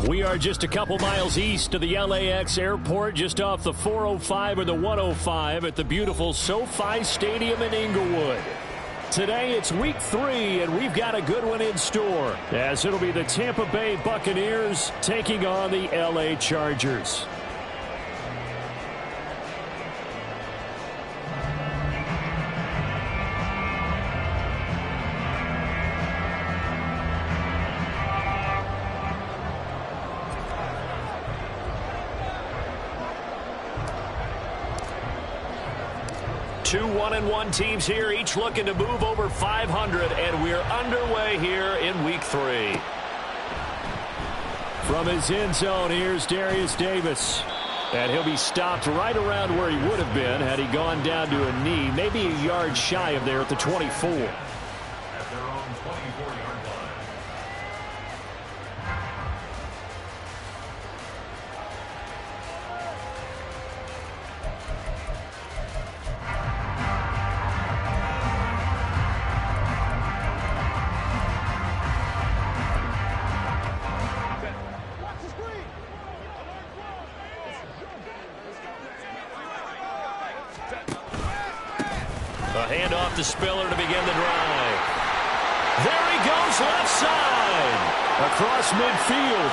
We are just a couple miles east of the LAX airport, just off the 405 or the 105 at the beautiful SoFi Stadium in Inglewood. Today it's week 3, and we've got a good one in store, as it'll be the Tampa Bay Buccaneers taking on the LA Chargers. Two 1-1 teams here, each looking to move over 500, and we're underway here in week 3. From his end zone, here's Darius Davis. And he'll be stopped right around where he would have been had he gone down to a knee, maybe a yard shy of there at the 24. At their own 24-yard line. A handoff to Spiller to begin the drive. There he goes, left side. Across midfield.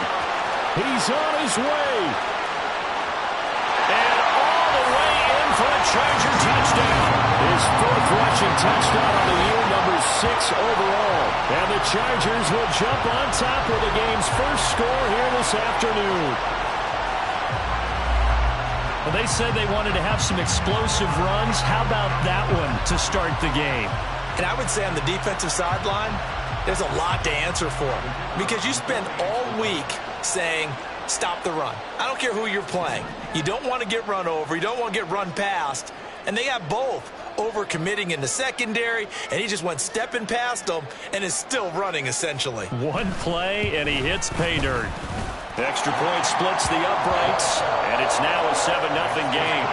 He's on his way. And all the way in for a Charger touchdown. His 4th rushing touchdown on the year, number 6 overall. And the Chargers will jump on top with the game's first score here this afternoon. Well, they said they wanted to have some explosive runs. How about that one to start the game? And I would say on the defensive sideline, there's a lot to answer for. Because you spend all week saying, stop the run. I don't care who you're playing. You don't want to get run over. You don't want to get run past. And they got both over-committing in the secondary, and he just went stepping past them and is still running, essentially. One play, and he hits pay dirt. Extra point splits the uprights, and it's now a 7-0 game.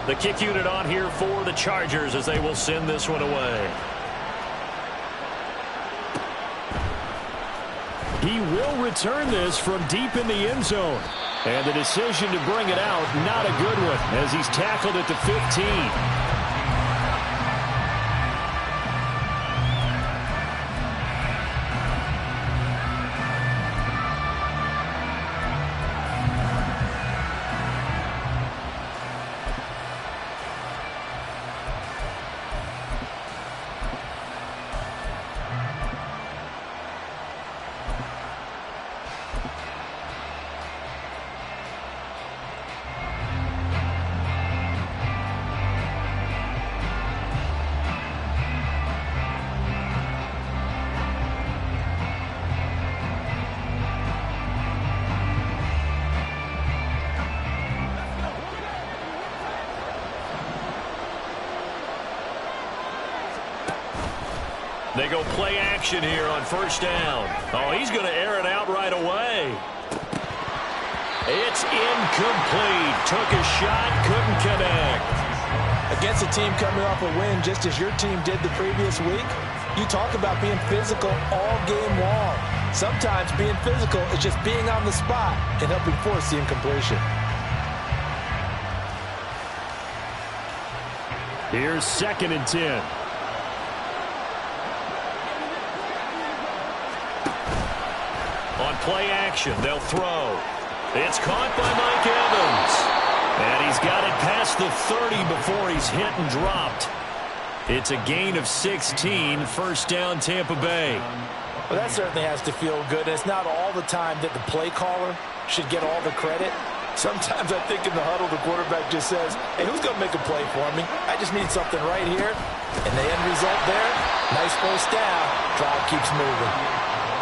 The kick unit on here for the Chargers as they will send this one away. He will return this from deep in the end zone. And the decision to bring it out, not a good one, as he's tackled at the 15. They go play action here on first down. Oh, he's going to air it out right away. It's incomplete. Took a shot, couldn't connect. Against a team coming off a win just as your team did the previous week, you talk about being physical all game long. Sometimes being physical is just being on the spot and helping force the incompletion. Here's 2nd and 10. On play action, they'll throw. It's caught by Mike Evans. And he's got it past the 30 before he's hit and dropped. It's a gain of 16, first down Tampa Bay. Well, that certainly has to feel good. It's not all the time that the play caller should get all the credit. Sometimes I think in the huddle, the quarterback just says, hey, who's going to make a play for me? I just need something right here. And the end result there, nice first down. Drive keeps moving.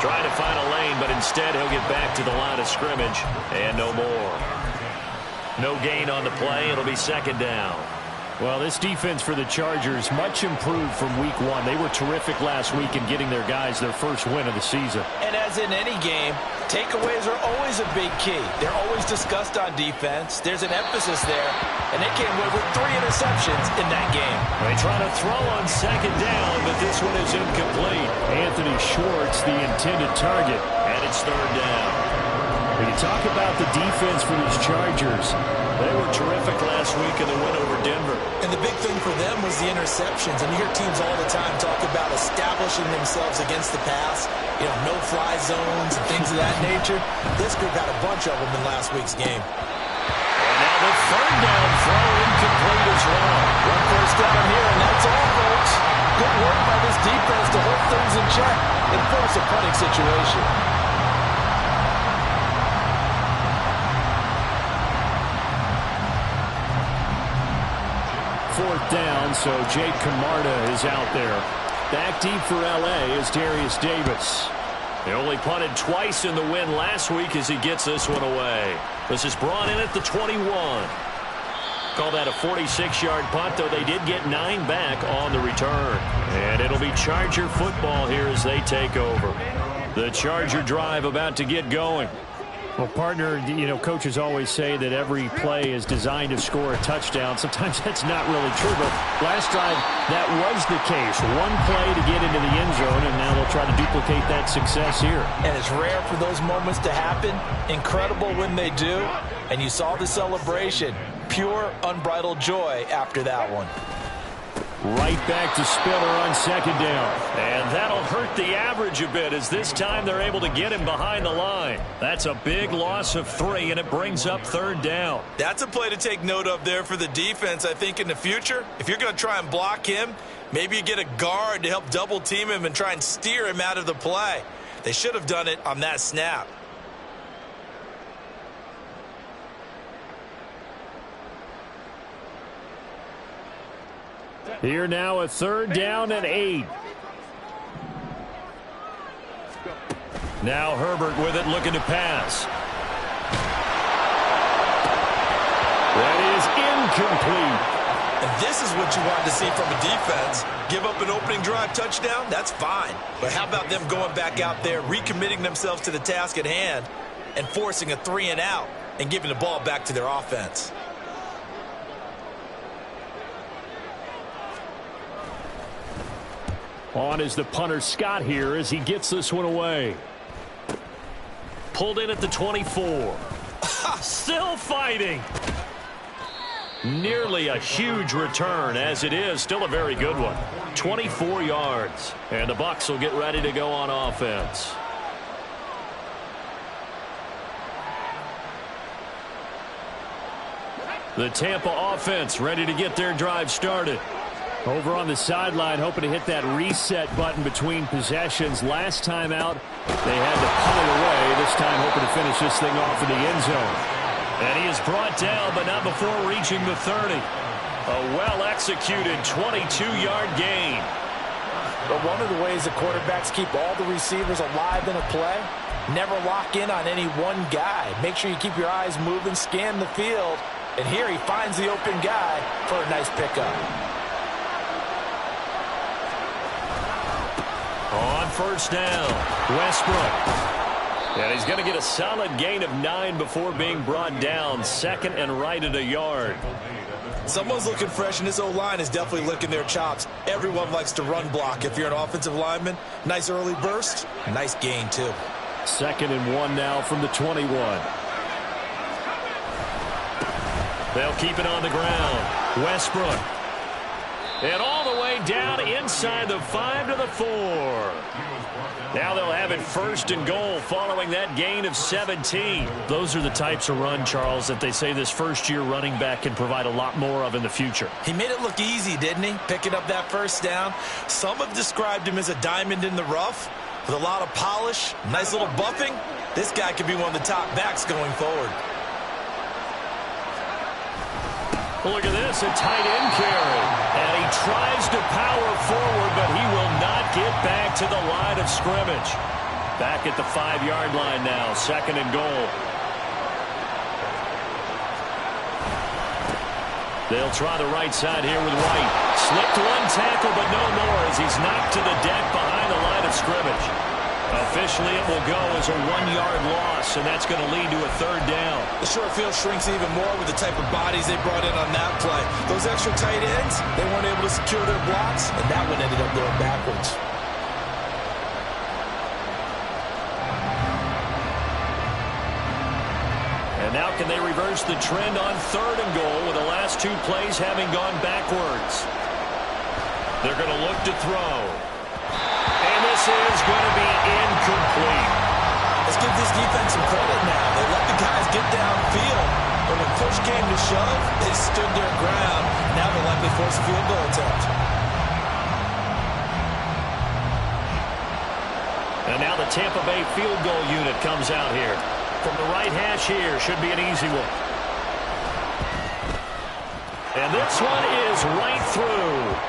Trying to find a lane, but instead he'll get back to the line of scrimmage and no more. No gain on the play. It'll be second down. Well, this defense for the Chargers much improved from week one. They were terrific last week in getting their guys their first win of the season. And as in any game, takeaways are always a big key. They're always discussed on defense. There's an emphasis there, and they came away with 3 interceptions in that game. They try to throw on second down, but this one is incomplete. Anthony Schwartz, the intended target, and it's third down. When you talk about the defense for these Chargers, they were terrific last week in the win over Denver. And the big thing for them was the interceptions. And you hear teams all the time talk about establishing themselves against the pass, no-fly zones and things of that nature. This group had a bunch of them in last week's game. And now the third down throw incomplete as well. One first down here, and that's all, folks. Good work by this defense to hold things in check and force a punting situation. Fourth down, so Jake Camarda is out there. Back deep for L.A. is Darius Davis. They only punted twice in the win last week as he gets this one away. This is brought in at the 21. Call that a 46-yard punt, though they did get 9 back on the return. And it'll be Charger football here as they take over. The Charger drive about to get going. Well, partner, coaches always say that every play is designed to score a touchdown. Sometimes that's not really true, but last drive, that was the case. One play to get into the end zone, and now they'll try to duplicate that success here. And it's rare for those moments to happen. Incredible when they do. And you saw the celebration. Pure, unbridled joy after that one. Right back to Spiller on second down. And that'll hurt the average a bit as this time they're able to get him behind the line. That's a big loss of 3, and it brings up third down. That's a play to take note of there for the defense, I think, in the future. If you're going to try and block him, maybe you get a guard to help double team him and try and steer him out of the play. They should have done it on that snap. Here now a third down and 8. Now Herbert with it, looking to pass. That is incomplete. And this is what you wanted to see from a defense. Give up an opening drive touchdown, that's fine. But how about them going back out there, recommitting themselves to the task at hand, and forcing a 3 and out, and giving the ball back to their offense? On is the punter Scott here as he gets this one away. Pulled in at the 24. Still fighting. Nearly a huge return as it is. Still a very good one. 24 yards. And the Bucs will get ready to go on offense. The Tampa offense ready to get their drive started. Over on the sideline, hoping to hit that reset button between possessions. Last time out, they had to punt it away. This time, hoping to finish this thing off in the end zone. And he is brought down, but not before reaching the 30. A well-executed 22-yard gain. But one of the ways the quarterbacks keep all the receivers alive in a play, never lock in on any one guy. Make sure you keep your eyes moving, scan the field. And here he finds the open guy for a nice pickup. On first down, Westbrook. And he's going to get a solid gain of 9 before being brought down. Second and right at a yard. Someone's looking fresh, and this O-line is definitely licking their chops. Everyone likes to run block if you're an offensive lineman. Nice early burst, nice gain, too. Second and 1 now from the 21. They'll keep it on the ground. Westbrook. And all the way down inside the 5 to the 4. Now they'll have it first and goal following that gain of 17. Those are the types of run, Charles, that they say this first-year running back can provide a lot more of in the future. He made it look easy, didn't he? Picking up that first down. Some have described him as a diamond in the rough with a lot of polish, nice little buffing. This guy could be one of the top backs going forward. Look at this, a tight end carry. And he tries to power forward, but he will not get back to the line of scrimmage. Back at the 5-yard line now, second and goal. They'll try the right side here with White. Slipped one tackle, but no more as he's knocked to the deck behind the line of scrimmage. Officially, it will go as a 1-yard loss, and that's going to lead to a third down. The short field shrinks even more with the type of bodies they brought in on that play. Those extra tight ends, they weren't able to secure their blocks, and that one ended up going backwards. And now can they reverse the trend on 3rd and goal with the last 2 plays having gone backwards? They're going to look to throw. And this is going to be incomplete. Let's give this defense some credit now. They let the guys get downfield. But when push came to shove, they stood their ground. Now they'll likely force a field goal attempt. And now the Tampa Bay field goal unit comes out here. From the right hash here, should be an easy one. And this one is right through.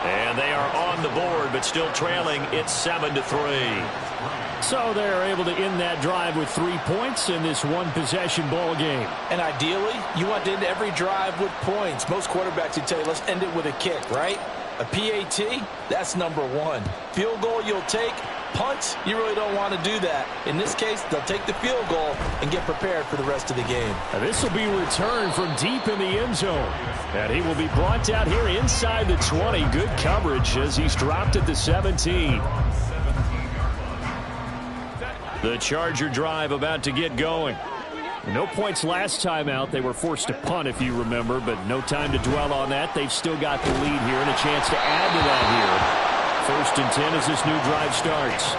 And they are on the board, but still trailing. It's 7-3. So they're able to end that drive with 3 points in this one-possession ball game. And ideally, you want to end every drive with points. Most quarterbacks would tell you, let's end it with a kick, right? A PAT, that's number 1. Field goal you'll take. Punts, you really don't want to do that. In this case, they'll take the field goal and get prepared for the rest of the game. This will be returned from deep in the end zone. And he will be brought down here inside the 20. Good coverage as he's dropped at the 17. The Charger drive about to get going. No points last time out. They were forced to punt, if you remember, but no time to dwell on that. They've still got the lead here and a chance to add to that here. 1st and 10 as this new drive starts.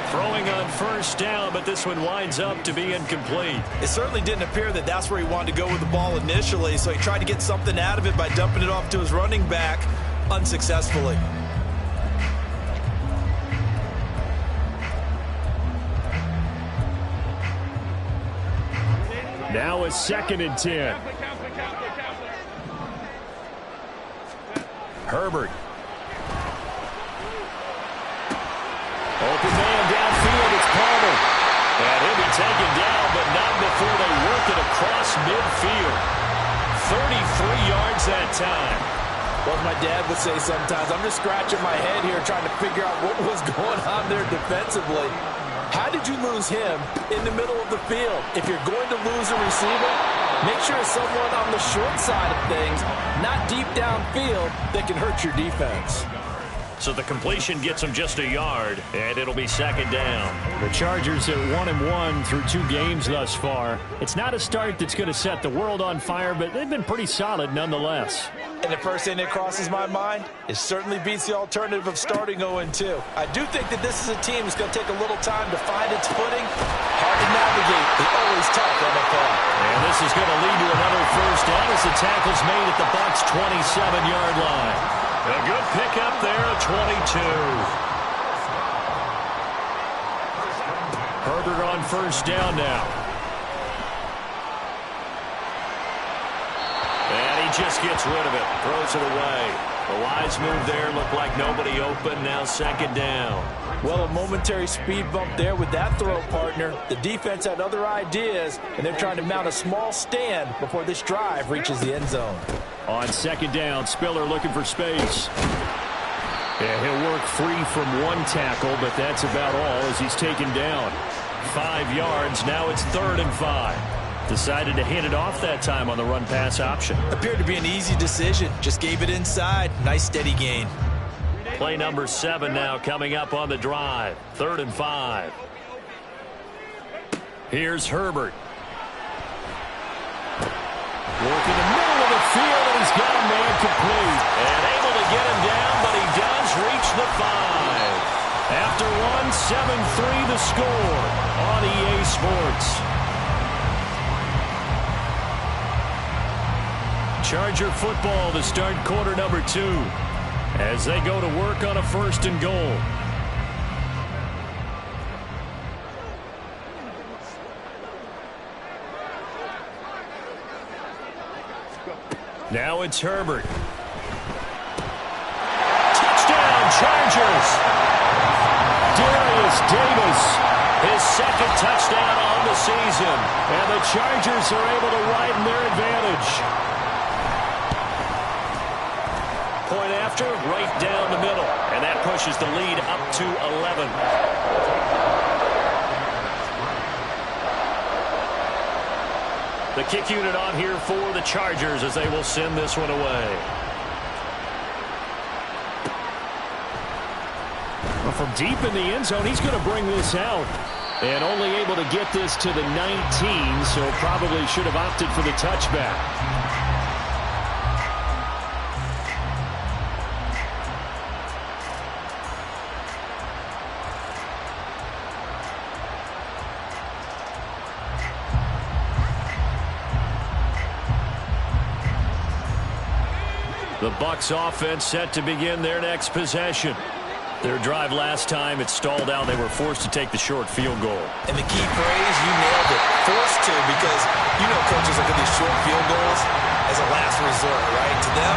Throwing on 1st down, but this one winds up to be incomplete. It certainly didn't appear that that's where he wanted to go with the ball initially, so he tried to get something out of it by dumping it off to his running back unsuccessfully. Now a 2nd and 10. Herbert. Open man downfield, it's Palmer. And he'll be taken down, but not before they work it across midfield. 33 yards that time. Well, my dad would say sometimes, I'm just scratching my head here trying to figure out what was going on there defensively. How did you lose him in the middle of the field? If you're going to lose a receiver, make sure it's someone on the short side of things, not deep downfield, that can hurt your defense. So the completion gets them just a yard, and it'll be 2nd down. The Chargers are 1-1 through 2 games thus far. It's not a start that's going to set the world on fire, but they've been pretty solid nonetheless. And the first thing that crosses my mind, it certainly beats the alternative of starting 0-2. I do think that this is a team that's going to take a little time to find its footing. Hard to navigate. It's always tough NFL. And this is going to lead to another 1st down as the tackle's made at the Bucs' 27-yard line. A good pickup there at 22. Herbert on 1st down now. And he just gets rid of it. Throws it away. A wise move there. Looked like nobody open. Now 2nd down. Well, a momentary speed bump there with that throw, partner. The defense had other ideas, and they're trying to mount a small stand before this drive reaches the end zone. On 2nd down, Spiller looking for space. Yeah, he'll work free from one tackle, but that's about all as he's taken down. 5 yards. Now it's 3rd and 5. Decided to hand it off that time on the run-pass option. Appeared to be an easy decision. Just gave it inside. Nice steady gain. Play number 7 now coming up on the drive. 3rd and 5. Here's Herbert. Working the middle of the field, and he's got a man complete. And able to get him down, but he does reach the 5. After one, 7-3 the score on EA Sports. Charger football to start quarter number 2 as they go to work on a 1st and goal. Now it's Herbert. Touchdown, Chargers. Darius Davis, his 2nd touchdown on the season. And the Chargers are able to widen their advantage. point after, right down the middle. And that pushes the lead up to 11. The kick unit on here for the Chargers as they will send this one away. Well, from deep in the end zone, he's going to bring this out. And only able to get this to the 19, so probably should have opted for the touchback. The Bucs offense set to begin their next possession. Their drive last time, it stalled out. They were forced to take the short field goal. And the key phrase, you nailed it. Forced to, because you know coaches look at these short field goals as a last resort, right? To them,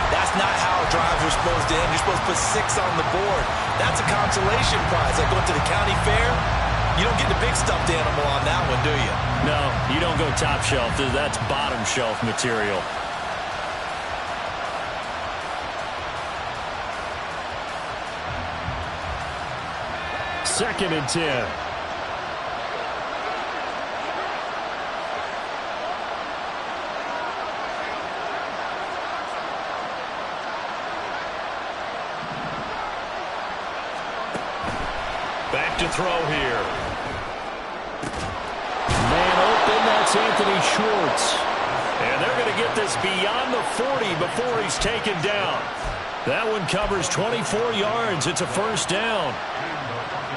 that's not how drives are supposed to end. You're supposed to put 6 on the board. That's a consolation prize. Like going to the county fair, you don't get the big stuffed animal on that one, do you? No, you don't go top shelf. That's bottom shelf material. Second and 10. Back to throw here. Man open, that's Anthony Schwartz. And they're going to get this beyond the 40 before he's taken down. That one covers 24 yards. It's a first down.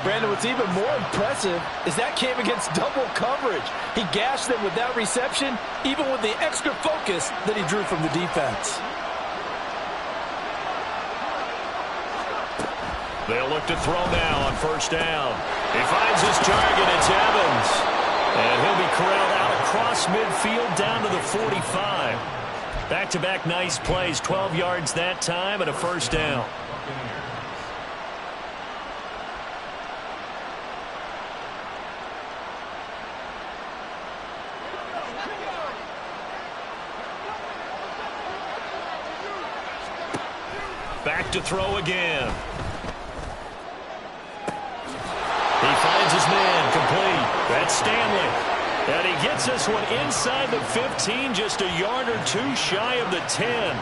Brandon, what's even more impressive is that came against double coverage. He gashed them with that reception, even with the extra focus that he drew from the defense. They'll look to throw now on first down. He finds his target. It's Evans. And he'll be corralled out across midfield down to the 45. Back-to-back nice plays. 12 yards that time and a first down. Back to throw again. He finds his man complete. That's Stanley. And he gets this one inside the 15, just a yard or two shy of the 10.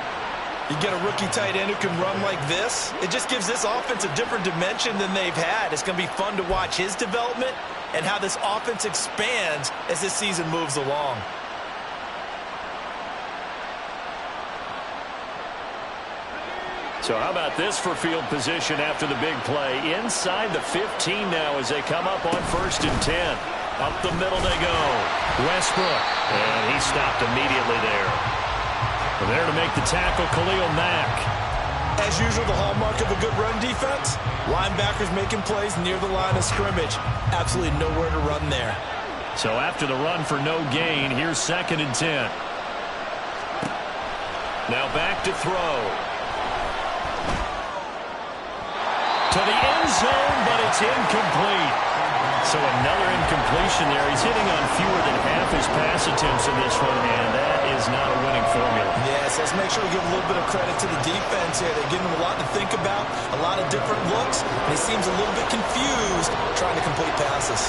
You get a rookie tight end who can run like this. It just gives this offense a different dimension than they've had. It's going to be fun to watch his development and how this offense expands as this season moves along. So how about this for field position after the big play? Inside the 15 now as they come up on first and 10. Up the middle they go. Westbrook. And he stopped immediately there. And there to make the tackle, Khalil Mack. As usual, the hallmark of a good run defense, linebackers making plays near the line of scrimmage. Absolutely nowhere to run there. So after the run for no gain, here's second and 10. Now back to throw. To the end zone, but it's incomplete. So another incompletion there. He's hitting on fewer than half his pass attempts in this one, and that is not a winning formula. Yes, let's make sure we give a little bit of credit to the defense here. They're giving him a lot to think about, a lot of different looks, and he seems a little bit confused trying to complete passes.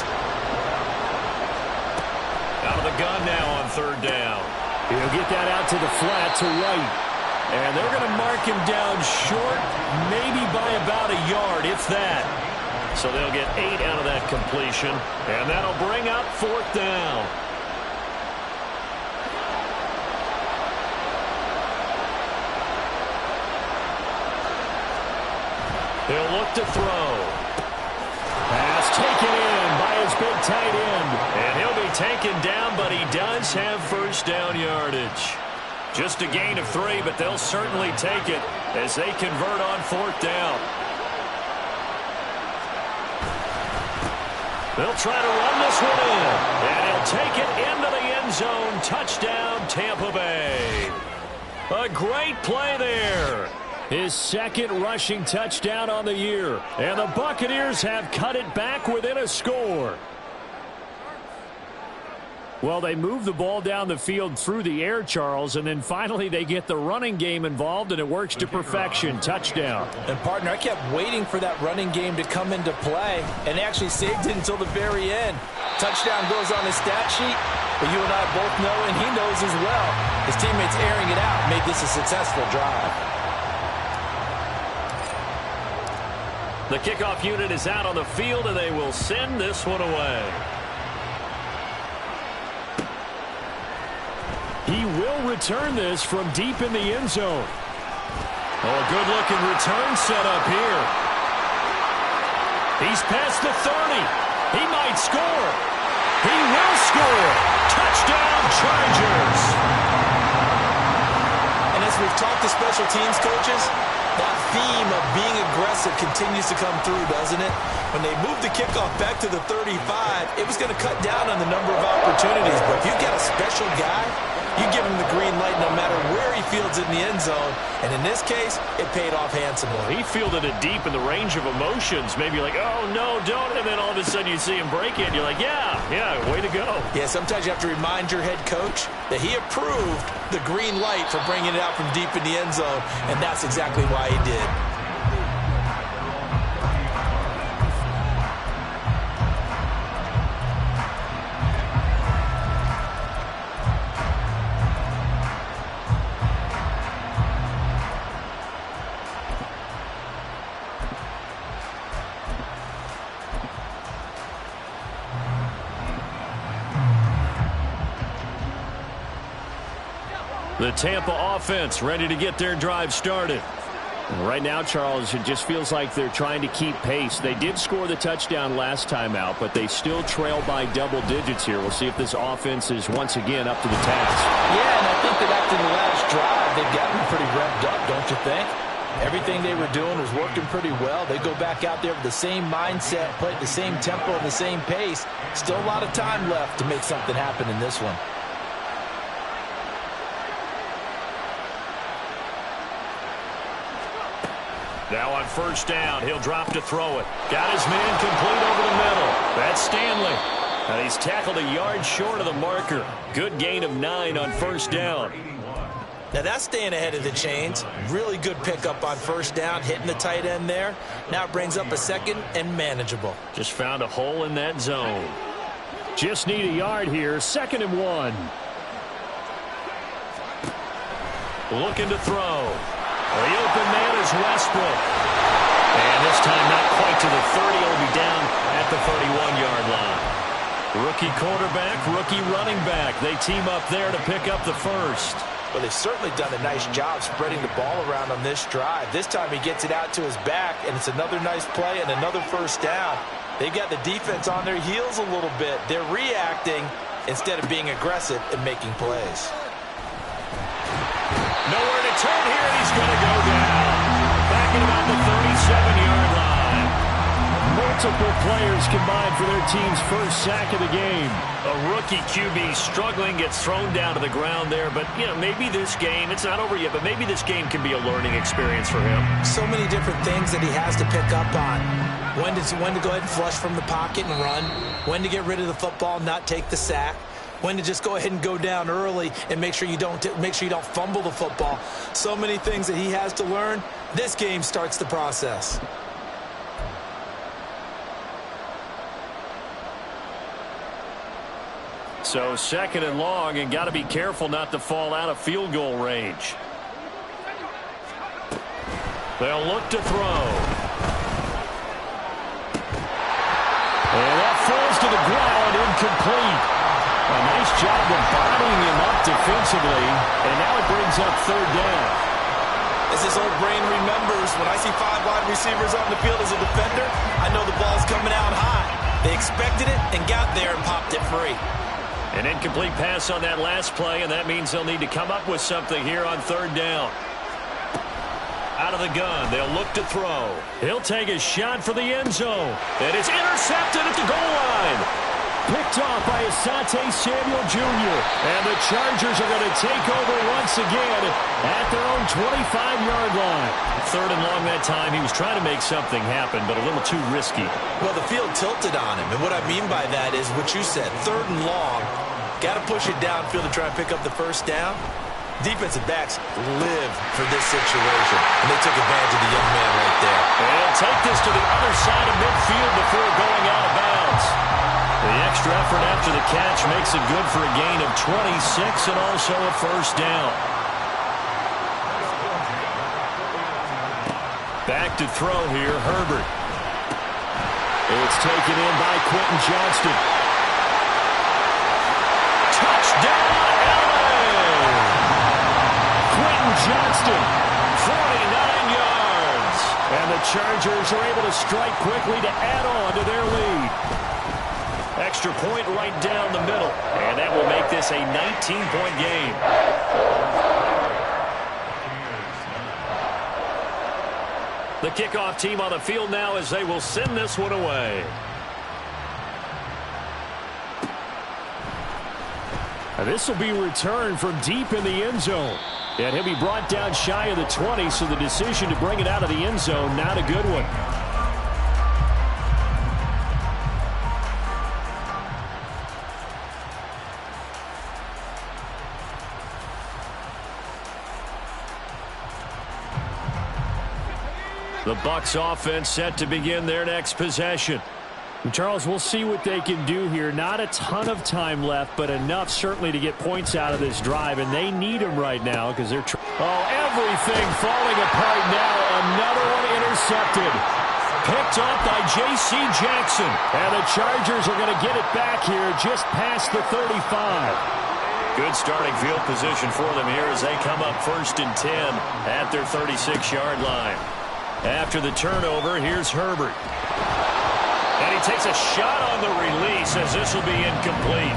Out of the gun now on third down. He'll get that out to the flat to right. And they're going to mark him down short, maybe by about a yard, if that. So they'll get 8 out of that completion, and that'll bring up fourth down. He'll look to throw. Pass taken in by his big tight end. And he'll be taken down, but he does have first down yardage. Just a gain of 3, but they'll certainly take it as they convert on fourth down. They'll try to run this one in, and he'll take it into the end zone. Touchdown, Tampa Bay. A great play there. His second rushing touchdown on the year, and the Buccaneers have cut it back within a score. Well, they move the ball down the field through the air, Charles, and then finally they get the running game involved, and it works to perfection. Touchdown. And, partner, I kept waiting for that running game to come into play, and they actually saved it until the very end. Touchdown goes on his stat sheet, but you and I both know, and he knows as well, his teammates airing it out made this a successful drive. The kickoff unit is out on the field, and they will send this one away. He will return this from deep in the end zone. Oh, a good-looking return set up here. He's past the 30. He might score. He will score. Touchdown, Chargers. And as we've talked to special teams coaches, that theme of being aggressive continues to come through, doesn't it? When they moved the kickoff back to the 35, it was going to cut down on the number of opportunities. But if you've got a special guy, you give him the green light no matter where he fields it in the end zone. And in this case, it paid off handsomely. He fielded it deep in the range of emotions. Maybe like, oh, no, don't. And then all of a sudden you see him break it. You're like, yeah, way to go. Yeah, sometimes you have to remind your head coach that he approved the green light for bringing it out from deep in the end zone. And that's exactly why he did. The Tampa offense ready to get their drive started. Right now, Charles, it just feels like they're trying to keep pace. They did score the touchdown last time out, but they still trail by double digits here. We'll see if this offense is once again up to the task. Yeah, and I think that after the last drive, they've gotten pretty revved up, don't you think? Everything they were doing was working pretty well. They go back out there with the same mindset, play at the same tempo and the same pace. Still a lot of time left to make something happen in this one. Now on first down, he'll drop to throw it. Got his man complete over the middle. That's Stanley. And he's tackled a yard short of the marker. Good gain of 9 on first down. Now that's staying ahead of the chains. Really good pickup on first down, hitting the tight end there. Now it brings up a second and manageable. Just found a hole in that zone. Just need a yard here. 2nd and 1. Looking to throw. The open man is Westbrook. And this time not quite to the 30. He'll be down at the 31-yard line. Rookie quarterback, rookie running back. They team up there to pick up the first. Well, they've certainly done a nice job spreading the ball around on this drive. This time he gets it out to his back, and it's another nice play and another first down. They got the defense on their heels a little bit. They're reacting instead of being aggressive and making plays. Nowhere to turn here, and he's going to go down. Back at about the 37-yard line. Multiple players combined for their team's first sack of the game. A rookie QB struggling, gets thrown down to the ground there. But, you know, maybe this game, it's not over yet, but maybe this game can be a learning experience for him. So many different things that he has to pick up on. When to go ahead and flush from the pocket and run. When to get rid of the football, not take the sack. When to just go ahead and go down early and make sure you don't fumble the football. So many things that he has to learn. This game starts the process. So 2nd and long, and got to be careful not to fall out of field goal range. They'll look to throw. And that falls to the ground, incomplete. A nice job of bottling him up defensively, and now it brings up 3rd down. As his old brain remembers, when I see 5 wide receivers on the field as a defender, I know the ball's coming out high. They expected it and got there and popped it free. An incomplete pass on that last play, and that means they'll need to come up with something here on 3rd down. Out of the gun, they'll look to throw. He'll take a shot for the end zone, and it's intercepted at the goal line. Picked off by Asante Samuel Jr. And the Chargers are going to take over once again at their own 25-yard line. 3rd and long that time. He was trying to make something happen, but a little too risky. Well, the field tilted on him. And what I mean by that is what you said, 3rd and long. Got to push it downfield to try and pick up the first down. Defensive backs live for this situation, and they took advantage of the young man right there. And take this to the other side of midfield before going out of bounds. The extra effort after the catch makes it good for a gain of 26 and also a first down. Back to throw here, Herbert. It's taken in by Quentin Johnston. Touchdown, LA! Quentin Johnston, 49 yards. And the Chargers are able to strike quickly to add on to their lead. Extra point right down the middle. And that will make this a 19-point game. The kickoff team on the field now as they will send this one away. This will be returned from deep in the end zone. And he'll be brought down shy of the 20, so the decision to bring it out of the end zone, not a good one. The Bucs offense set to begin their next possession. And Charles, we'll see what they can do here. Not a ton of time left, but enough certainly to get points out of this drive, and they need them right now because they're everything falling apart now. Another one intercepted. Picked up by J.C. Jackson. And the Chargers are going to get it back here just past the 35. Good starting field position for them here as they come up 1st and 10 at their 36-yard line. After the turnover, here's Herbert. And he takes a shot on the release as this will be incomplete.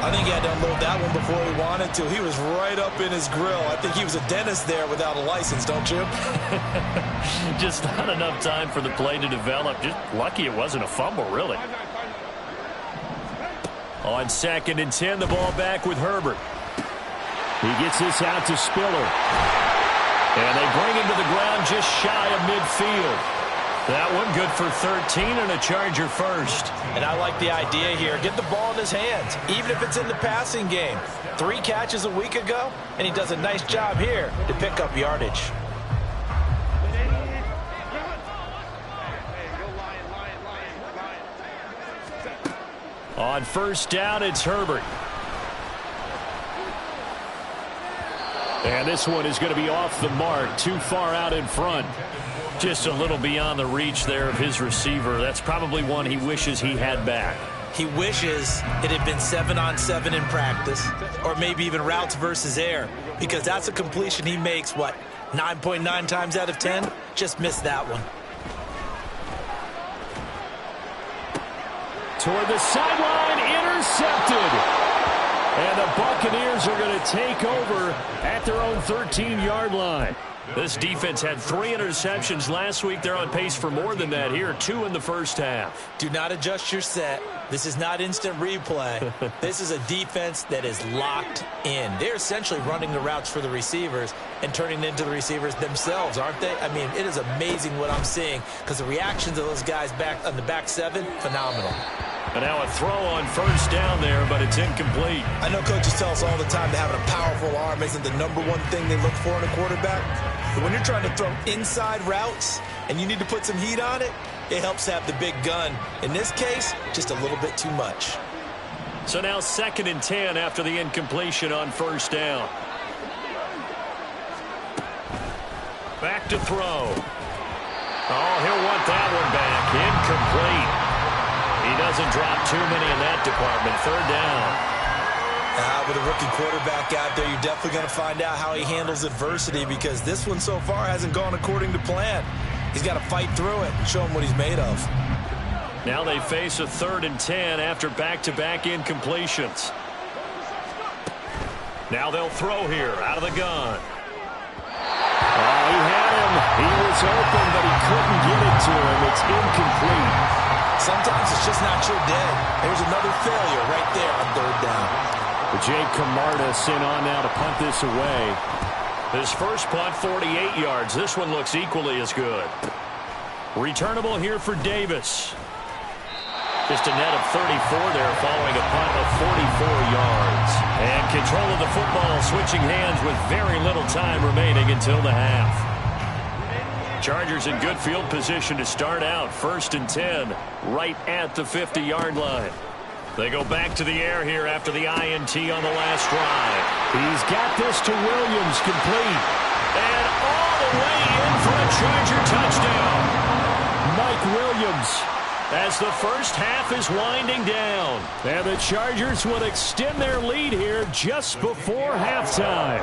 I think he had to unload that one before he wanted to. He was right up in his grill. I think he was a dentist there without a license, don't you? Just not enough time for the play to develop. Just lucky it wasn't a fumble, really. On 2nd and 10, the ball back with Herbert. He gets this out to Spiller. And they bring him to the ground just shy of midfield. That one good for 13 and a Charger first. And I like the idea here. Get the ball in his hands, even if it's in the passing game. 3 catches a week ago, and he does a nice job here to pick up yardage. On 1st down, it's Herbert. And this one is going to be off the mark, too far out in front. Just a little beyond the reach there of his receiver. That's probably one he wishes he had back. He wishes it had been 7-on-7 in practice, or maybe even routes versus air, because that's a completion he makes, 9.9 times out of 10? Just missed that one. Toward the sideline, intercepted. And the Buccaneers are going to take over at their own 13-yard line. This defense had 3 interceptions last week. They're on pace for more than that here, 2 in the first half. Do not adjust your set. This is not instant replay. This is a defense that is locked in. They're essentially running the routes for the receivers and turning it into the receivers themselves, aren't they? I mean, it is amazing what I'm seeing because the reactions of those guys back on the back 7, phenomenal. And now a throw on 1st down there, but it's incomplete. I know coaches tell us all the time that having a powerful arm isn't the #1 thing they look for in a quarterback. But when you're trying to throw inside routes and you need to put some heat on it, it helps have the big gun. In this case, just a little bit too much. So now 2nd and 10 after the incompletion on 1st down. Back to throw. Oh, he'll want that one back. Incomplete. He doesn't drop too many in that department. 3rd down. With a rookie quarterback out there, you're definitely going to find out how he handles adversity because this one so far hasn't gone according to plan. He's got to fight through it and show him what he's made of. Now they face a 3rd and 10 after back-to-back incompletions. Now they'll throw here out of the gun. Oh, he had him. He was open, but he couldn't get it to him. It's incomplete. Sometimes it's just not your day. There's another failure right there on 3rd down. Jake Camarda sent on now to punt this away. His first punt, 48 yards. This one looks equally as good. Returnable here for Davis. Just a net of 34 there following a punt of 44 yards. And control of the football switching hands with very little time remaining until the half. Chargers in good field position to start out. 1st and 10 right at the 50-yard line. They go back to the air here after the INT on the last drive. He's got this to Williams, complete. And all the way in for a Charger touchdown. Mike Williams, as the first half is winding down. And the Chargers will extend their lead here just before halftime.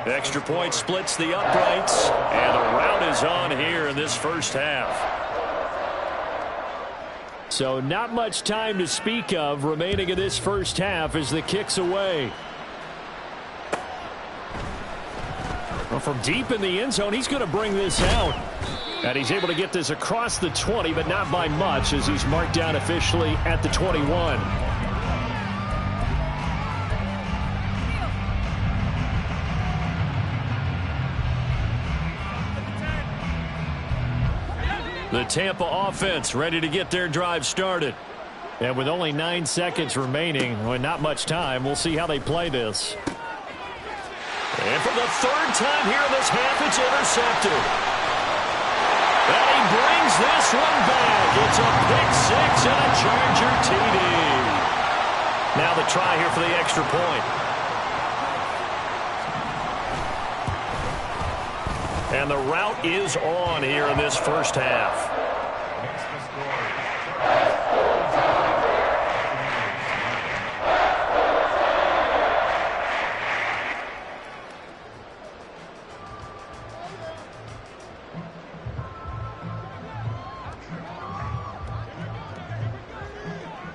Extra point splits the uprights, and the rout is on here in this first half. So not much time to speak of remaining in this first half as the kick's away. Well, from deep in the end zone, he's going to bring this out. And he's able to get this across the 20, but not by much as he's marked down officially at the 21. The Tampa offense ready to get their drive started. And with only 9 seconds remaining, well, not much time, we'll see how they play this. And for the 3rd time here in this half, it's intercepted. And he brings this one back. It's a pick 6 and a Charger TD. Now the try here for the extra point. And the rout is on here in this first half.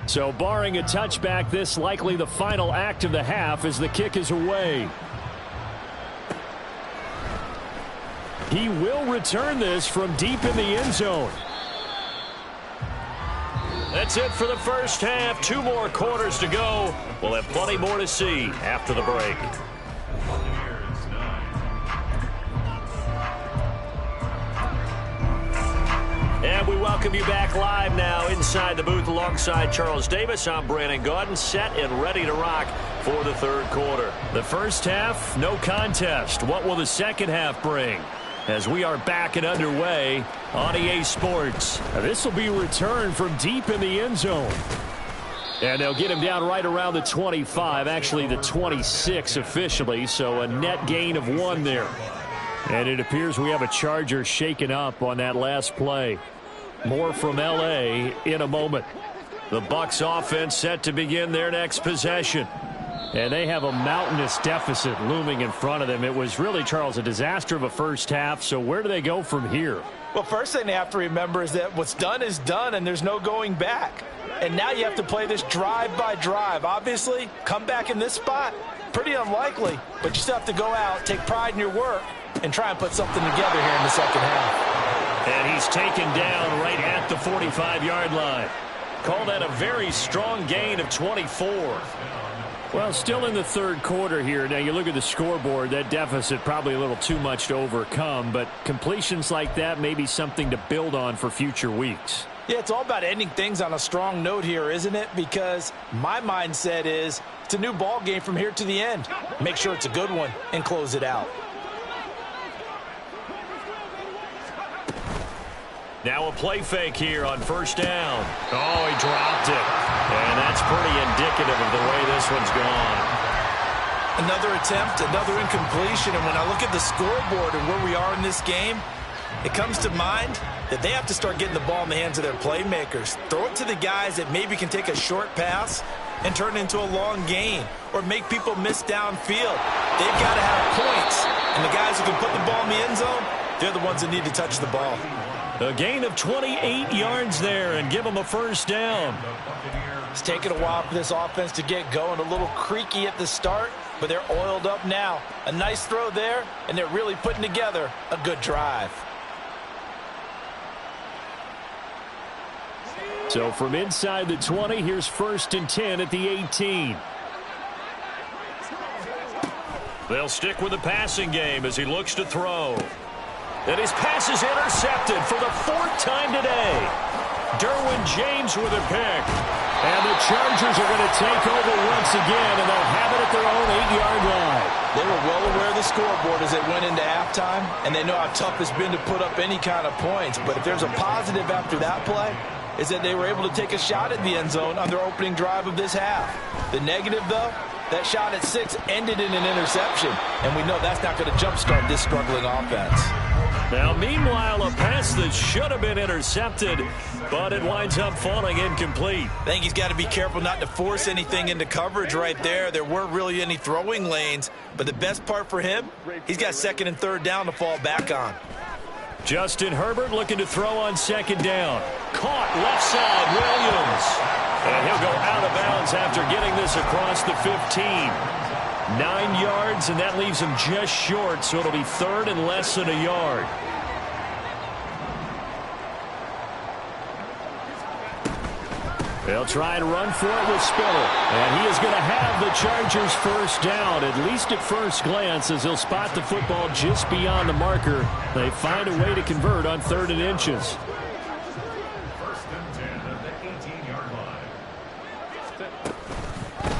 So barring a touchback, this likely the final act of the half as the kick is away. He will return this from deep in the end zone. That's it for the first half. 2 more quarters to go. We'll have plenty more to see after the break. And we welcome you back live now inside the booth alongside Charles Davis. I'm Brandon Gaudin, set and ready to rock for the 3rd quarter. The first half, no contest. What will the second half bring? As we are back and underway on EA Sports. Now, this will be a return from deep in the end zone. And they'll get him down right around the 25, actually the 26 officially, so a net gain of 1 there. And it appears we have a Charger shaken up on that last play. More from L.A. in a moment. The Bucs offense set to begin their next possession. And they have a mountainous deficit looming in front of them. It was really, Charles, a disaster of a first half. So where do they go from here? Well, first thing they have to remember is that what's done is done, and there's no going back. And now you have to play this drive by drive. Obviously, come back in this spot, pretty unlikely. But you still have to go out, take pride in your work, and try and put something together here in the second half. And he's taken down right at the 45-yard line. Call that a very strong gain of 24. Well, still in the 3rd quarter here. Now, you look at the scoreboard, that deficit probably a little too much to overcome, but completions like that may be something to build on for future weeks. Yeah, it's all about ending things on a strong note here, isn't it? Because my mindset is it's a new ball game from here to the end. Make sure it's a good one and close it out. Now a play fake here on 1st down. Oh, he dropped it. And that's pretty indicative of the way this one's gone. Another attempt, another incompletion. And when I look at the scoreboard and where we are in this game, it comes to mind that they have to start getting the ball in the hands of their playmakers. Throw it to the guys that maybe can take a short pass and turn it into a long gain or make people miss downfield. They've got to have points. And the guys who can put the ball in the end zone, they're the ones that need to touch the ball. A gain of 28 yards there and give them a 1st down. It's taken a while for this offense to get going. A little creaky at the start, but they're oiled up now. A nice throw there, and they're really putting together a good drive. So from inside the 20, here's 1st and 10 at the 18. They'll stick with the passing game as he looks to throw. And his pass is intercepted for the 4th time today. Derwin James with a pick. And the Chargers are going to take over once again, and they'll have it at their own 8-yard line. They were well aware of the scoreboard as they went into halftime, and they know how tough it's been to put up any kind of points. But if there's a positive after that play, is that they were able to take a shot at the end zone on their opening drive of this half. The negative, though, that shot at 6 ended in an interception, and we know that's not going to jumpstart this struggling offense. Now, meanwhile, a pass that should have been intercepted, but it winds up falling incomplete. I think he's got to be careful not to force anything into coverage right there. There weren't really any throwing lanes, but the best part for him, he's got 2nd and 3rd down to fall back on. Justin Herbert looking to throw on 2nd down. Caught left side, Williams. And he'll go out of bounds after getting this across the 15. 9 yards, and that leaves him just short, so it'll be 3rd and less than a yard. They'll try and run for it with Spiller. And he is going to have the Chargers first down, at least at first glance, as he'll spot the football just beyond the marker. They find a way to convert on 3rd and inches. 1st and 10 at the 18-yard line.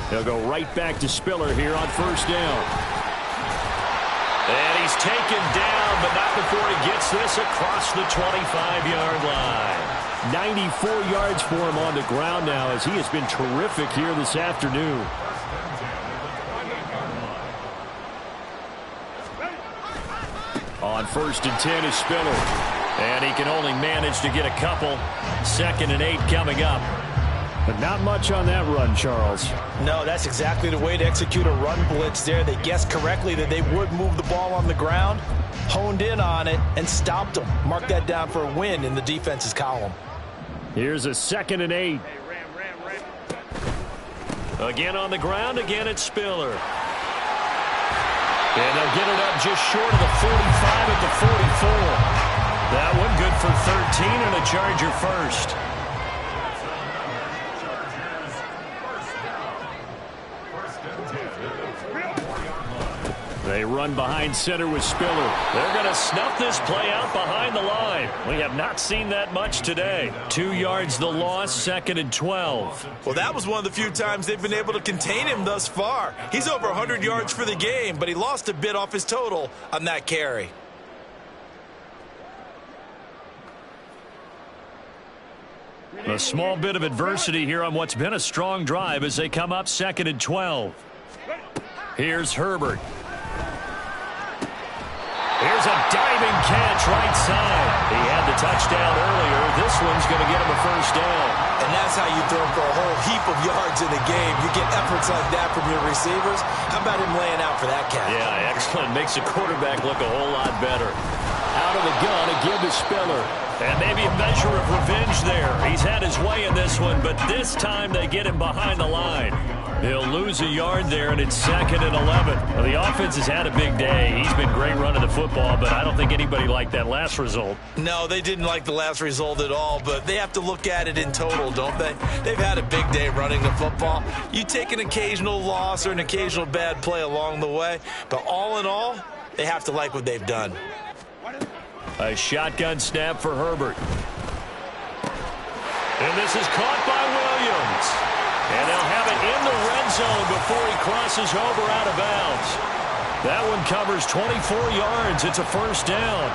They'll go right back to Spiller here on 1st down. And he's taken down, but not before he gets this across the 25-yard line. 94 yards for him on the ground now, as he has been terrific here this afternoon. On 1st and 10 is Spiller. And he can only manage to get a couple. 2nd and 8 coming up. But not much on that run, Charles. No, that's exactly the way to execute a run blitz there. They guessed correctly that they would move the ball on the ground, honed in on it, and stopped them. Mark that down for a win in the defense's column. Here's a 2nd and 8. Again on the ground, again it's Spiller. And they'll get it up just short of the 45 at the 44. That one good for 13 and a Charger first. They run behind center with Spiller. They're going to snuff this play out behind the line. We have not seen that much today. 2 yards the loss, 2nd and 12. Well, that was one of the few times they've been able to contain him thus far. He's over 100 yards for the game, but he lost a bit off his total on that carry. A small bit of adversity here on what's been a strong drive as they come up 2nd and 12. Here's Herbert. Here's a diving catch right side. He had the touchdown earlier. This one's going to get him a first down. And that's how you throw for a whole heap of yards in the game. You get efforts like that from your receivers. How about him laying out for that catch? Yeah, excellent. Makes the quarterback look a whole lot better. Out of the gun, again to Spiller. And maybe a measure of revenge there. He's had his way in this one, but this time they get him behind the line. He'll lose a yard there, and it's 2nd and 11. Well, the offense has had a big day. He's been great running the football, but I don't think anybody liked that last result. No, they didn't like the last result at all, but they have to look at it in total, don't they? They've had a big day running the football. You take an occasional loss or an occasional bad play along the way, but all in all, they have to like what they've done. A shotgun snap for Herbert. And this is caught by Williams. And they'll have it in the red zone before he crosses over out of bounds. That one covers 24 yards. It's a first down.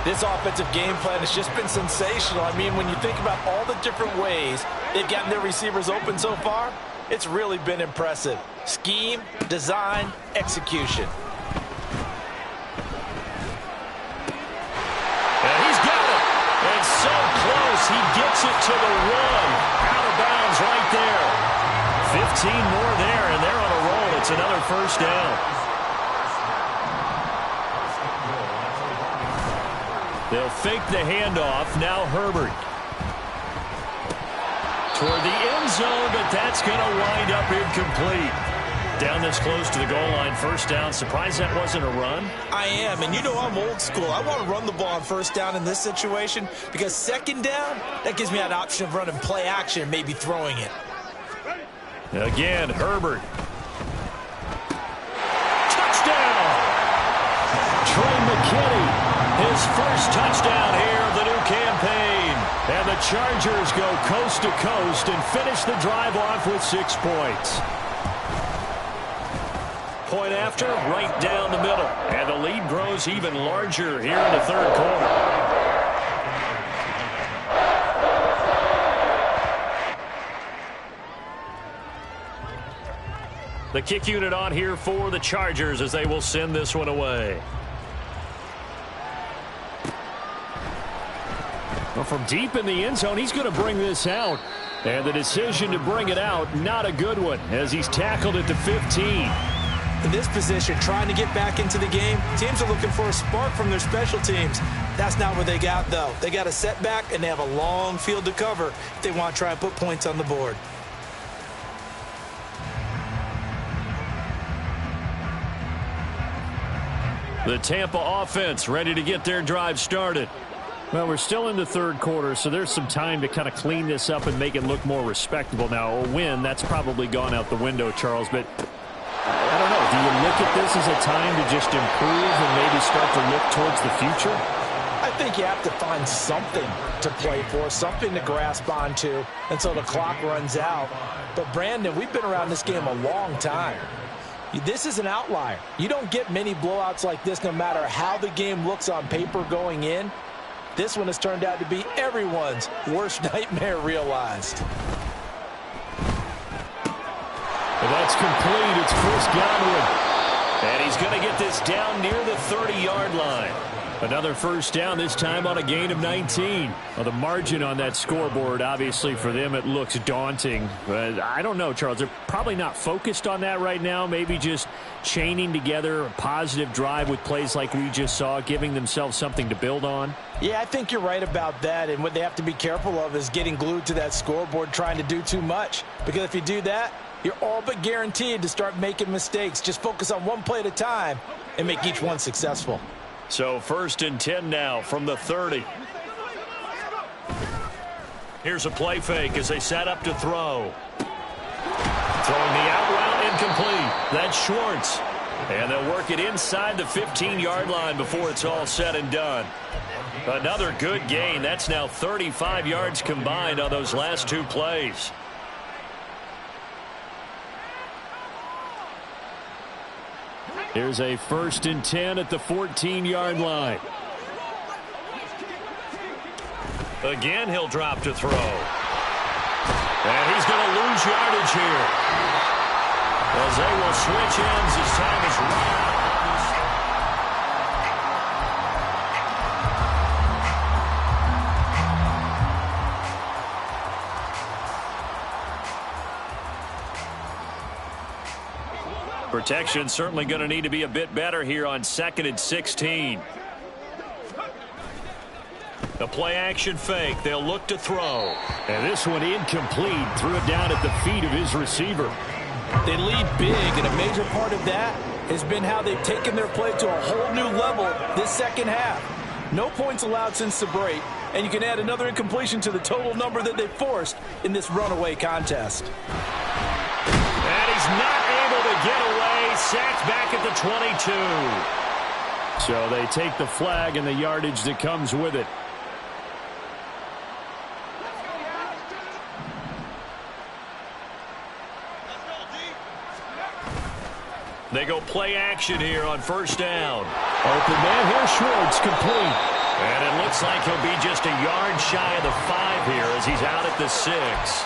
This offensive game plan has just been sensational. I mean, when you think about all the different ways they've gotten their receivers open so far, it's really been impressive. Scheme, design, execution. And he's got it. And so close. He gets it to the one. Out of bounds right there. 15 more there, and they're on a roll. It's another first down. They'll fake the handoff. Now Herbert. Toward the end zone, but that's going to wind up incomplete. Down this close to the goal line, first down. Surprised that wasn't a run? I am, and you know I'm old school. I want to run the ball on first down in this situation because second down, that gives me that option of running play action and maybe throwing it. Again, Herbert. Touchdown! Trey McKinney, his first touchdown here of the new campaign. And the Chargers go coast to coast and finish the drive off with 6 points. Point after, right down the middle. And the lead grows even larger here in the third quarter. The kick unit on here for the Chargers as they will send this one away. Well, from deep in the end zone, he's going to bring this out. And the decision to bring it out, not a good one, as he's tackled at the 15. In this position, trying to get back into the game, teams are looking for a spark from their special teams. That's not what they got, though. They got a setback, and they have a long field to cover if they want to try and put points on the board. The Tampa offense ready to get their drive started. Well, we're still in the third quarter, so there's some time to kind of clean this up and make it look more respectable. Now, a win, that's probably gone out the window, Charles, but I don't know. Do you look at this as a time to just improve and maybe start to look towards the future? I think you have to find something to play for, something to grasp onto until the clock runs out. But, Brandon, we've been around this game a long time. This is an outlier. You don't get many blowouts like this no matter how the game looks on paper going in. This one has turned out to be everyone's worst nightmare realized. And that's complete. It's Chris Godwin. And he's going to get this down near the 30-yard line. Another first down, this time on a gain of 19. Well, the margin on that scoreboard, obviously for them, it looks daunting. But I don't know, Charles. They're probably not focused on that right now. Maybe just chaining together a positive drive with plays like we just saw, giving themselves something to build on. Yeah, I think you're right about that. And what they have to be careful of is getting glued to that scoreboard, trying to do too much. Because if you do that, you're all but guaranteed to start making mistakes. Just focus on one play at a time and make each one successful. So 1st and 10 now from the 30. Here's a play fake as they set up to throw. Throwing the out route incomplete. That's Schwartz. And they'll work it inside the 15-yard line before it's all said and done. Another good gain. That's now 35 yards combined on those last 2 plays. Here's a 1st and 10 at the 14-yard line. Again, he'll drop to throw. And he's going to lose yardage here. As they will switch ends as time is running. Protection certainly going to need to be a bit better here on 2nd and 16. The play action fake. They'll look to throw. And this one incomplete. Threw it down at the feet of his receiver. They lead big, and a major part of that has been how they've taken their play to a whole new level this second half. No points allowed since the break, and you can add another incompletion to the total number that they forced in this runaway contest. And he's not able to get away. Sacked back at the 22. So they take the flag and the yardage that comes with it. They go play action here on 1st down. Open man here, Schwartz, complete. And it looks like he'll be just a yard shy of the 5 here as he's out at the 6.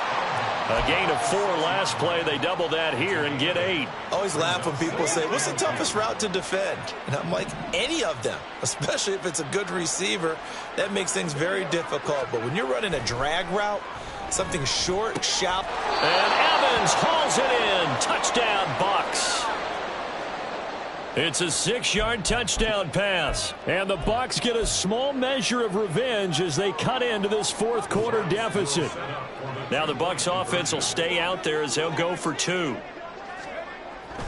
A gain of 4 last play. They double that here and get 8. I always laugh when people say, what's the toughest route to defend? And I'm like, any of them, especially if it's a good receiver. That makes things very difficult. But when you're running a drag route, something short, sharp. And Evans hauls it in. Touchdown, Bucs. It's a 6-yard touchdown pass. And the Bucs get a small measure of revenge as they cut into this 4th quarter deficit. Now the Bucs offense will stay out there as they'll go for 2.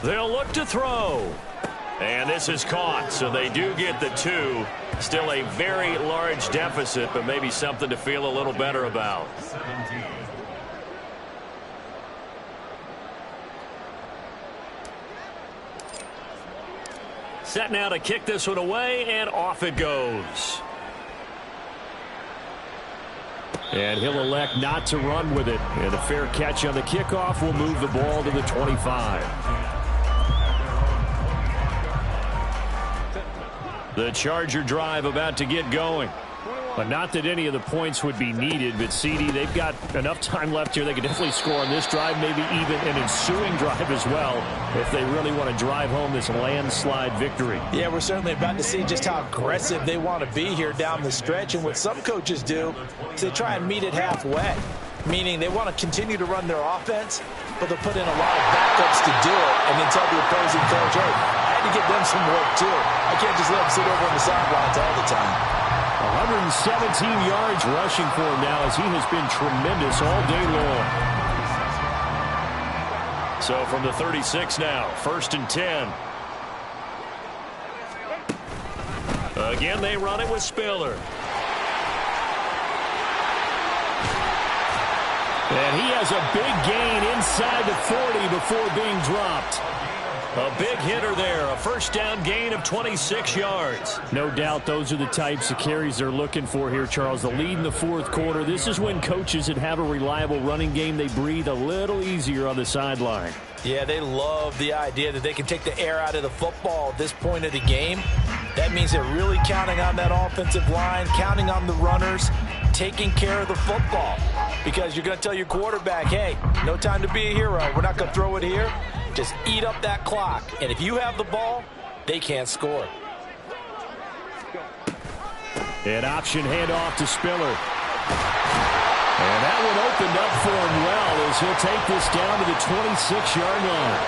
They'll look to throw. And this is caught, so they do get the 2. Still a very large deficit, but maybe something to feel a little better about. Set now to kick this one away, and off it goes. And he'll elect not to run with it. And a fair catch on the kickoff will move the ball to the 25. The Charger drive about to get going. But not that any of the points would be needed, but CD, they've got enough time left here. They could definitely score on this drive, maybe even an ensuing drive as well, if they really want to drive home this landslide victory. Yeah, we're certainly about to see just how aggressive they want to be here down the stretch. And what some coaches do is they try and meet it halfway, meaning they want to continue to run their offense, but they'll put in a lot of backups to do it and then tell the opposing coach, hey, I had to get them some work too. I can't just let them sit over on the sidelines all the time. 117 yards rushing for him now as he has been tremendous all day long. So from the 36 now, 1st and 10. Again, they run it with Spiller. And he has a big gain inside the 40 before being dropped. A big hitter there, a first down gain of 26 yards. No doubt those are the types of carries they're looking for here, Charles. The lead in the 4th quarter. This is when coaches that have a reliable running game, they breathe a little easier on the sideline. Yeah, they love the idea that they can take the air out of the football at this point of the game. That means they're really counting on that offensive line, counting on the runners, taking care of the football. Because you're going to tell your quarterback, hey, no time to be a hero. We're not going to throw it here. Just eat up that clock. And if you have the ball, they can't score. An option handoff to Spiller. And that one opened up for him well as he'll take this down to the 26-yard line.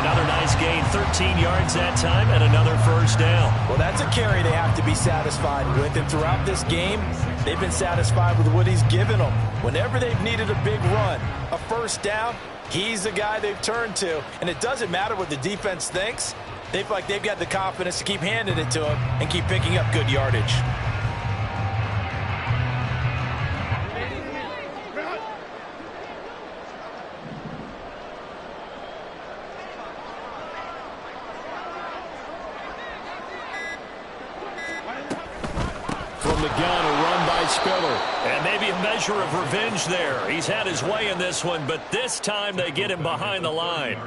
Another nice gain, 13 yards that time, and another first down. Well, that's a carry they have to be satisfied with. And throughout this game, they've been satisfied with what he's given them. Whenever they've needed a big run, a first down, he's the guy they've turned to. And it doesn't matter what the defense thinks. They feel like they've got the confidence to keep handing it to him and keep picking up good yardage. From the gun, a run by Spiller. And maybe a measure of revenge there. He's had his way in this one, but this time they get him behind the line.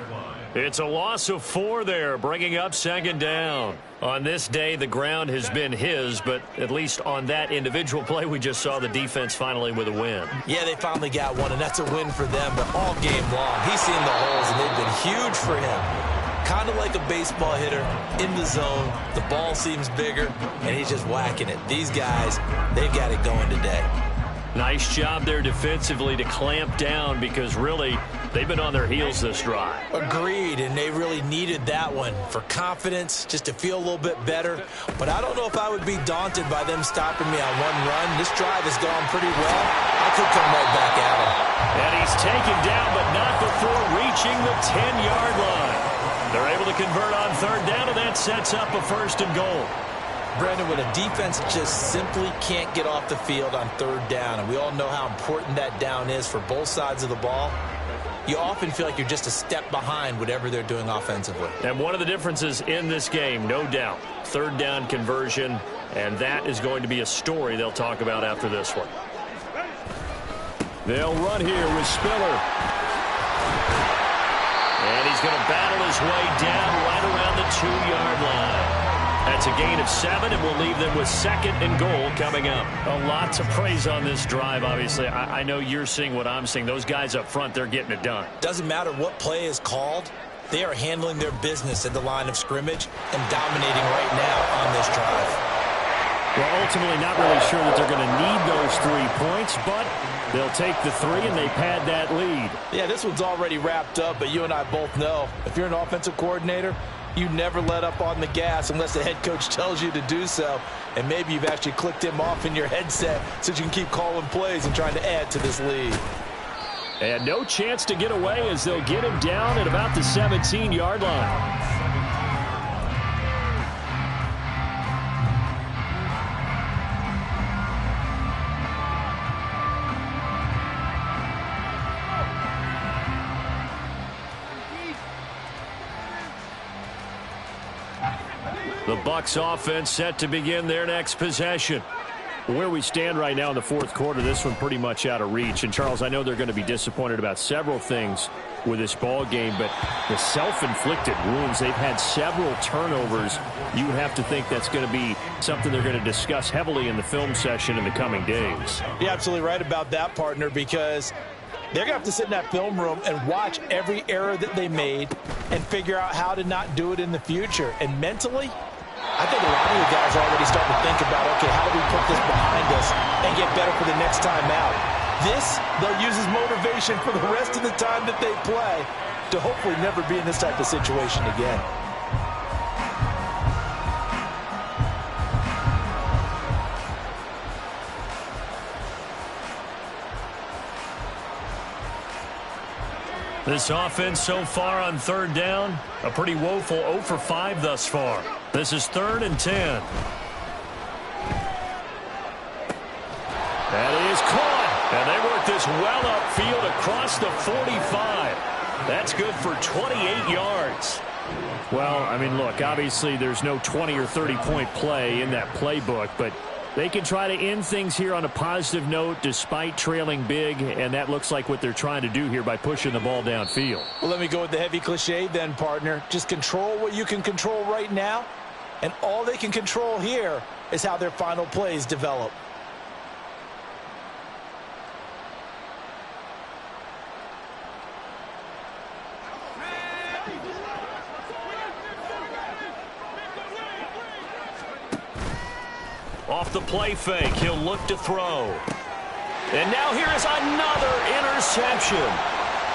It's a loss of 4 there, bringing up 2nd down. On this day, the ground has been his, but at least on that individual play, we just saw the defense finally with a win. Yeah, they finally got one, and that's a win for them, but all game long, he's seen the holes, and they've been huge for him. Kind of like a baseball hitter in the zone. The ball seems bigger, and he's just whacking it. These guys, they've got it going today. Nice job there defensively to clamp down because really they've been on their heels this drive. Agreed, and they really needed that one for confidence, just to feel a little bit better. But I don't know if I would be daunted by them stopping me on one run. This drive has gone pretty well. I could come right back at him. And he's taken down, but not before reaching the 10-yard line. They're able to convert on 3rd down, and that sets up a 1st and goal. Brandon, when a defense just simply can't get off the field on 3rd down, and we all know how important that down is for both sides of the ball, you often feel like you're just a step behind whatever they're doing offensively. And one of the differences in this game, no doubt, 3rd down conversion, and that is going to be a story they'll talk about after this one. They'll run here with Spiller. And he's going to battle his way down right around the 2-yard line. That's a gain of 7, and we'll leave them with 2nd and goal coming up. A lot to praise on this drive, obviously. I know you're seeing what I'm seeing. Those guys up front, they're getting it done. Doesn't matter what play is called. They are handling their business at the line of scrimmage and dominating right now on this drive. Well, ultimately not really sure that they're going to need those 3 points, but they'll take the 3 and they pad that lead. Yeah, this one's already wrapped up, but you and I both know if you're an offensive coordinator, you never let up on the gas unless the head coach tells you to do so. And maybe you've actually clicked him off in your headset so you can keep calling plays and trying to add to this lead. And no chance to get away as they'll get him down at about the 17-yard line. The Bucs offense set to begin their next possession. Where we stand right now in the fourth quarter, this one pretty much out of reach. And, Charles, I know they're going to be disappointed about several things with this ball game, but the self-inflicted wounds, they've had several turnovers. You have to think that's going to be something they're going to discuss heavily in the film session in the coming days. You're absolutely right about that, partner, because they're going to have to sit in that film room and watch every error that they made and figure out how to not do it in the future. And mentally, I think a lot of you guys are already starting to think about, okay, how do we put this behind us and get better for the next time out? This, they'll use as motivation for the rest of the time that they play to hopefully never be in this type of situation again. This offense so far on third down, a pretty woeful 0 for 5 thus far. This is 3rd and 10. That is caught. And they work this well upfield across the 45. That's good for 28 yards. Well, I mean, look, obviously there's no 20 or 30-point play in that playbook, but they can try to end things here on a positive note despite trailing big, and that looks like what they're trying to do here by pushing the ball downfield. Well, let me go with the heavy cliche then, partner. Just control what you can control right now, and all they can control here is how their final plays develop. Off the play fake, he'll look to throw. And now here is another interception.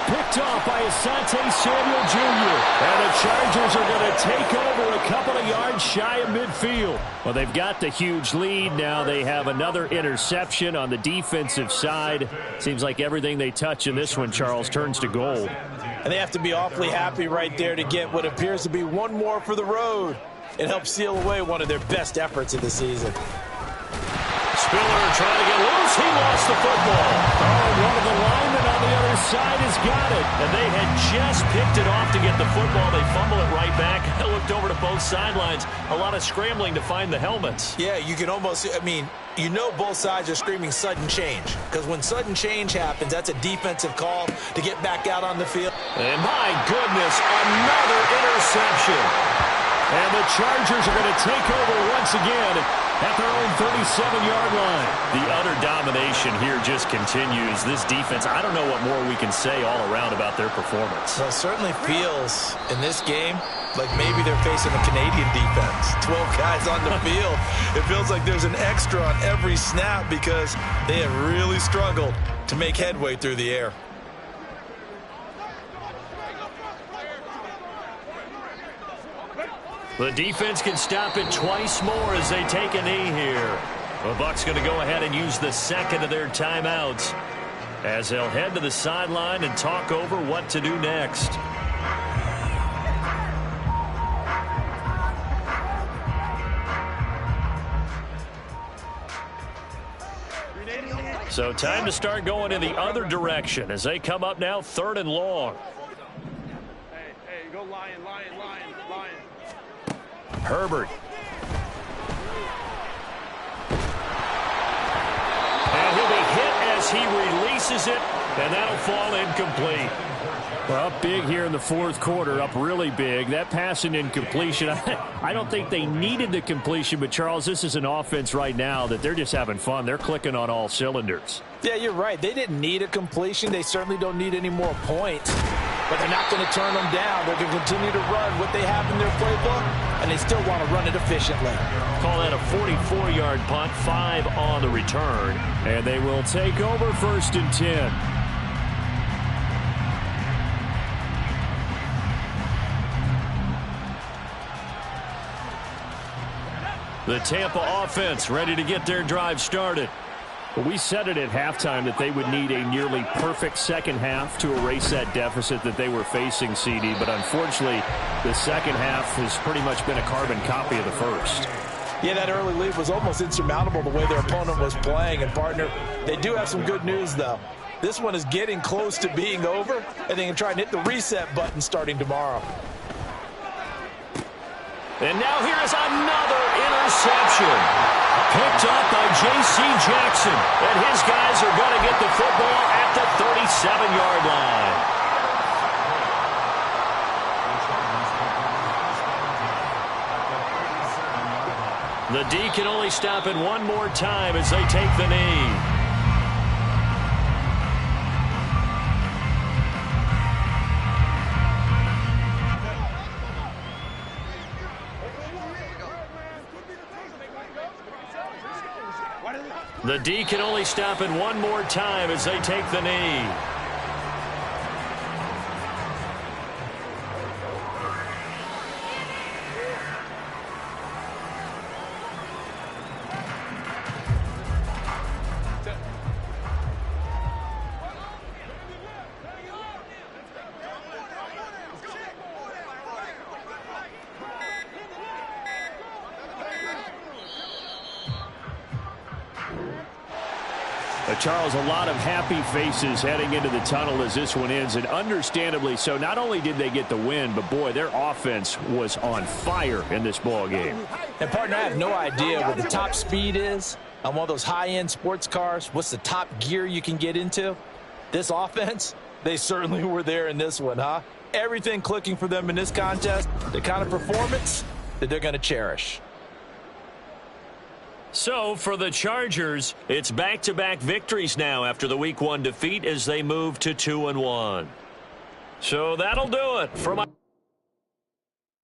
Picked off by Asante Samuel Jr. And the Chargers are going to take over a couple of yards shy of midfield. Well, they've got the huge lead. Now they have another interception on the defensive side. Seems like everything they touch in this one, Charles, turns to gold. And they have to be awfully happy right there to get what appears to be one more for the road. It helps seal away one of their best efforts of the season. Spiller trying to get loose. He lost the football. Oh, one of the linemen on the other side has got it. And they had just picked it off to get the football. They fumble it right back. I looked over to both sidelines. A lot of scrambling to find the helmets. Yeah, you can almost, I mean, you know both sides are screaming sudden change. Because when sudden change happens, that's a defensive call to get back out on the field. And my goodness, another interception. And the Chargers are going to take over once again at their own 37-yard line. The utter domination here just continues. This defense, I don't know what more we can say all around about their performance. Well, it certainly feels in this game like maybe they're facing a Canadian defense. 12 guys on the field. It feels like there's an extra on every snap because they have really struggled to make headway through the air. The defense can stop it twice more as they take a knee here. The Bucs going to go ahead and use the second of their timeouts as they'll head to the sideline and talk over what to do next. So time to start going in the other direction as they come up now 3rd and long. Hey, go Lion. Herbert. And he'll be hit as he releases it, and that'll fall incomplete. Well, up big here in the fourth quarter, up really big. That pass and incompletion, I don't think they needed the completion, but, Charles, this is an offense right now that they're just having fun. They're clicking on all cylinders. Yeah, you're right. They didn't need a completion. They certainly don't need any more points. But they're not going to turn them down. They're going to continue to run what they have in their playbook, and they still want to run it efficiently. Call that a 44-yard punt, 5 on the return. And they will take over 1st and 10. The Tampa offense ready to get their drive started. Well, we said it at halftime that they would need a nearly perfect second half to erase that deficit that they were facing, CD. But unfortunately, the second half has pretty much been a carbon copy of the first. Yeah, that early lead was almost insurmountable the way their opponent was playing. And, partner, they do have some good news, though. This one is getting close to being over, and they can try and hit the reset button starting tomorrow. And now here is another interception. Picked up by J.C. Jackson. And his guys are going to get the football at the 37-yard line. The D can only stop it one more time as they take the knee. The D can only stop it one more time as they take the knee. Charles, a lot of happy faces heading into the tunnel as this one ends, and understandably so. Not only did they get the win, but, boy, their offense was on fire in this ball game. And, partner, I have no idea what the top speed is on one of those high-end sports cars. What's the top gear you can get into? This offense, they certainly were there in this one, huh? Everything clicking for them in this contest, the kind of performance that they're going to cherish. So, for the Chargers, it's back-to-back victories now after the Week 1 defeat as they move to 2-1. So, that'll do it for my...